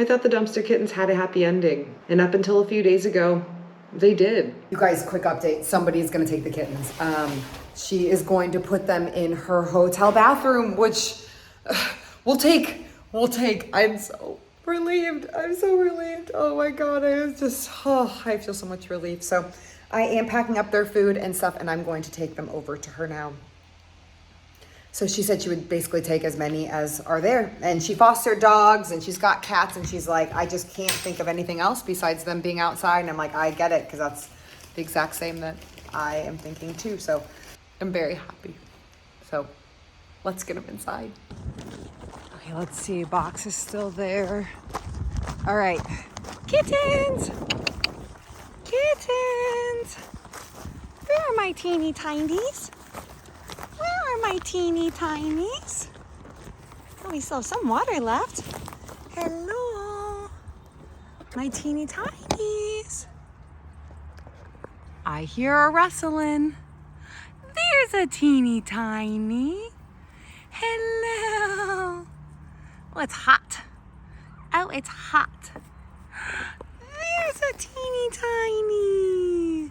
I thought the dumpster kittens had a happy ending, and up until a few days ago, they did. You guys, quick update. Somebody's gonna take the kittens. She is going to put them in her hotel bathroom, which we'll take. I'm so relieved. I'm so relieved. Oh my God, I feel so much relief. So I am packing up their food and stuff, and I'm going to take them over to her now. So she said she would basically take as many as are there. And she fostered dogs and she's got cats, and she's like, I just can't think of anything else besides them being outside. And I'm like, I get it, because that's the exact same that I am thinking too. So I'm very happy. So let's get them inside. Okay, let's see. Box is still there. All right. Kittens! Kittens! Where are my teeny tinies? Where are my teeny tinies? Oh, we still have some water left. Hello, my teeny tinies. I hear a rustling. There's a teeny tiny. Hello. Oh, it's hot. Oh, it's hot. There's a teeny tiny.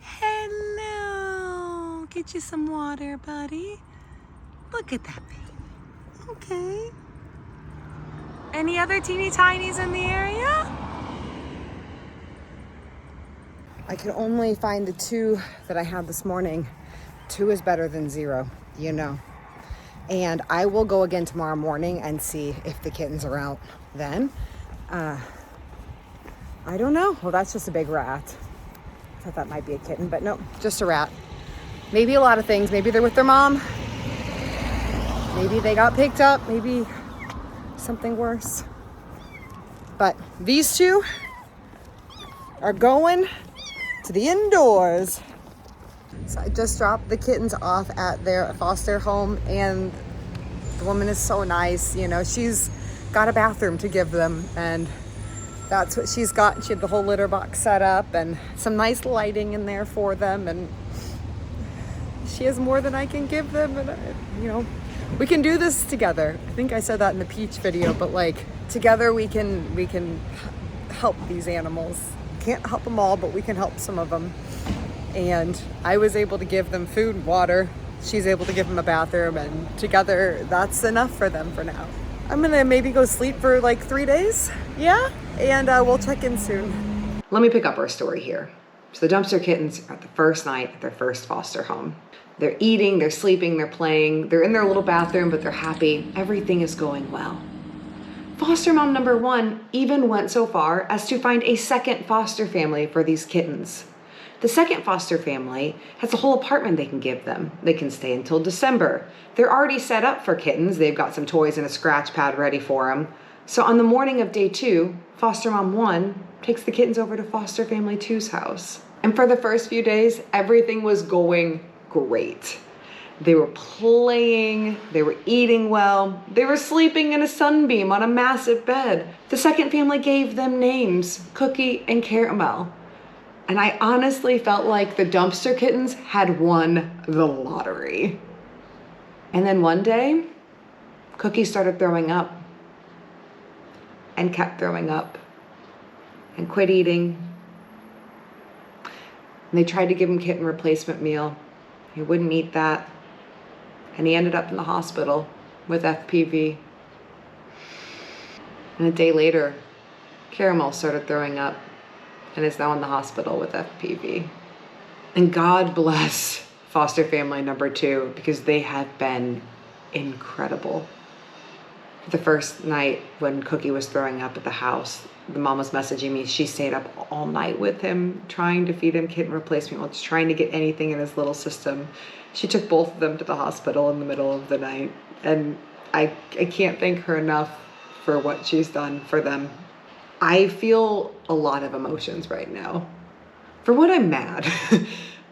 Hello. Get you some water, buddy. Look at that baby. Okay. Any other teeny tinies in the area? I could only find the 2 that I had this morning. 2 is better than 0, you know. And I will go again tomorrow morning and see if the kittens are out then. I don't know. Well, that's just a big rat. I thought that might be a kitten, but no, just a rat. Maybe a lot of things. Maybe they're with their mom. Maybe they got picked up. Maybe something worse. But these 2 are going to the indoors. So I just dropped the kittens off at their foster home, and the woman is so nice. You know, she's got a bathroom to give them, and that's what she's got. She had the whole litter box set up and some nice lighting in there for them, and she has more than I can give them, and you know, we can do this together. I think I said that in the peach video, but like together we can help these animals. Can't help them all, but we can help some of them. And I was able to give them food and water. She's able to give them a bathroom, and together that's enough for them for now. I'm gonna maybe go sleep for like 3 days. Yeah, and we'll check in soon. Let me pick up our story here. So the dumpster kittens are at the first night at their first foster home. They're eating, they're sleeping, they're playing, they're in their little bathroom, but they're happy. Everything is going well. Foster mom number 1 even went so far as to find a second foster family for these kittens. The second foster family has a whole apartment they can give them. They can stay until December. They're already set up for kittens. They've got some toys and a scratch pad ready for them. So on the morning of day 2, foster mom 1 takes the kittens over to foster family 2's house. And for the first few days, everything was going great. They were playing, they were eating well, they were sleeping in a sunbeam on a massive bed. The second family gave them names, Cookie and Caramel. And I honestly felt like the dumpster kittens had won the lottery. And then one day, Cookie started throwing up and kept throwing up and quit eating. And they tried to give him kitten replacement meal. He wouldn't eat that. And he ended up in the hospital with FPV. And a day later, Caramel started throwing up and is now in the hospital with FPV. And God bless foster family number 2, because they have been incredible. The first night when Cookie was throwing up at the house, the mom was messaging me. She stayed up all night with him, trying to feed him kitten replacement meal, just trying to get anything in his little system. She took both of them to the hospital in the middle of the night. And I can't thank her enough for what she's done for them. I feel a lot of emotions right now. For one, I'm mad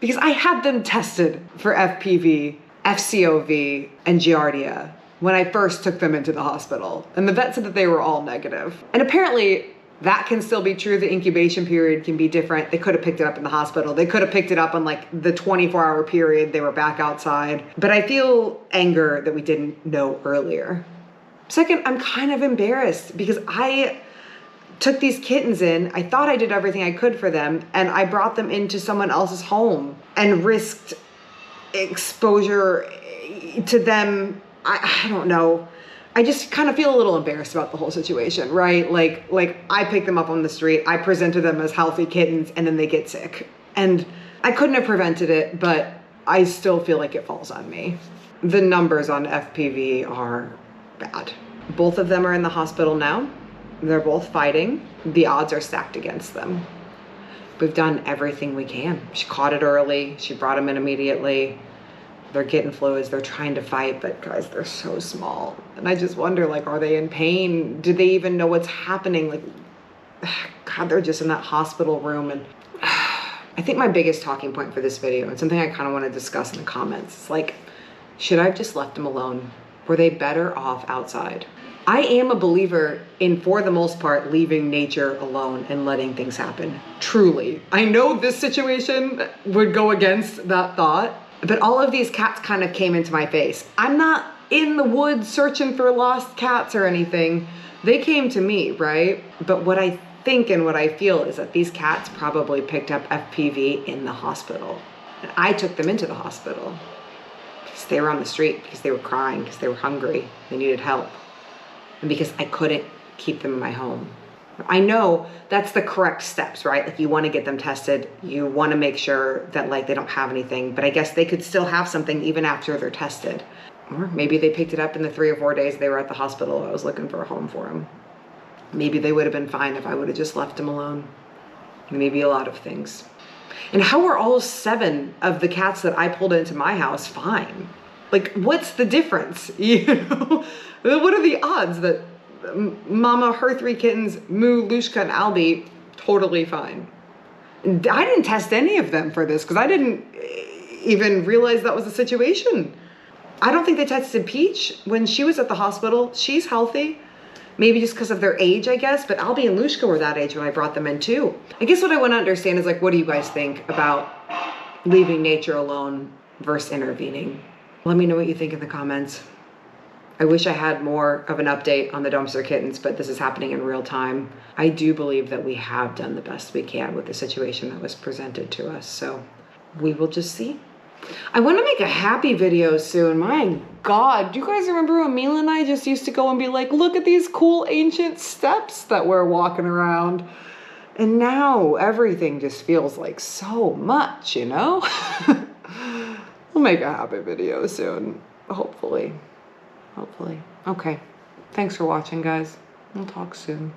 because I had them tested for FPV, FCOV, and Giardia when I first took them into the hospital. And the vet said that they were all negative. And apparently that can still be true. The incubation period can be different. They could have picked it up in the hospital. They could have picked it up on like the 24-hour period they were back outside. But I feel anger that we didn't know earlier. Second, I'm kind of embarrassed because I took these kittens in. I thought I did everything I could for them, and I brought them into someone else's home and risked exposure to them. I don't know. I just kind of feel a little embarrassed about the whole situation, right? Like I picked them up on the street, I presented them as healthy kittens, and then they get sick. And I couldn't have prevented it, but I still feel like it falls on me. The numbers on FPV are bad. Both of them are in the hospital now. They're both fighting. The odds are stacked against them. We've done everything we can. She caught it early. She brought them in immediately. They're getting fluids. They're trying to fight, but guys, they're so small. And I just wonder, like, are they in pain? Do they even know what's happening? Like, God, they're just in that hospital room. And I think my biggest talking point for this video, and something I kind of want to discuss in the comments, is like, should I have just left them alone? Were they better off outside? I am a believer in, for the most part, leaving nature alone and letting things happen. Truly. I know this situation would go against that thought, but all of these cats kind of came into my face. I'm not in the woods searching for lost cats or anything. They came to me, right? But what I think and what I feel is that these cats probably picked up FPV in the hospital. And I took them into the hospital because they were on the street, because they were crying, because they were hungry, they needed help. And because I couldn't keep them in my home. I know that's the correct steps, right? Like, you want to get them tested. You want to make sure that, like, they don't have anything, but I guess they could still have something even after they're tested. Or maybe they picked it up in the 3 or 4 days they were at the hospital. I was looking for a home for them. Maybe they would have been fine if I would have just left them alone. Maybe a lot of things. And how are all 7 of the cats that I pulled into my house fine? Like, what's the difference? You know, what are the odds that Mama, her 3 kittens, Moo, Lushka, and Albie, totally fine? I didn't test any of them for this because I didn't even realize that was the situation. I don't think they tested Peach when she was at the hospital. She's healthy. Maybe just because of their age, I guess, but Albie and Lushka were that age when I brought them in too. I guess what I want to understand is, like, what do you guys think about leaving nature alone versus intervening? Let me know what you think in the comments. I wish I had more of an update on the dumpster kittens, but this is happening in real time. I do believe that we have done the best we can with the situation that was presented to us, so we will just see. I want to make a happy video soon. My God, do you guys remember when Mila and I just used to go and be like, look at these cool ancient steps that we're walking around? And now everything just feels like so much, you know? We'll make a happy video soon, hopefully. Hopefully. Okay. Thanks for watching, guys. We'll talk soon.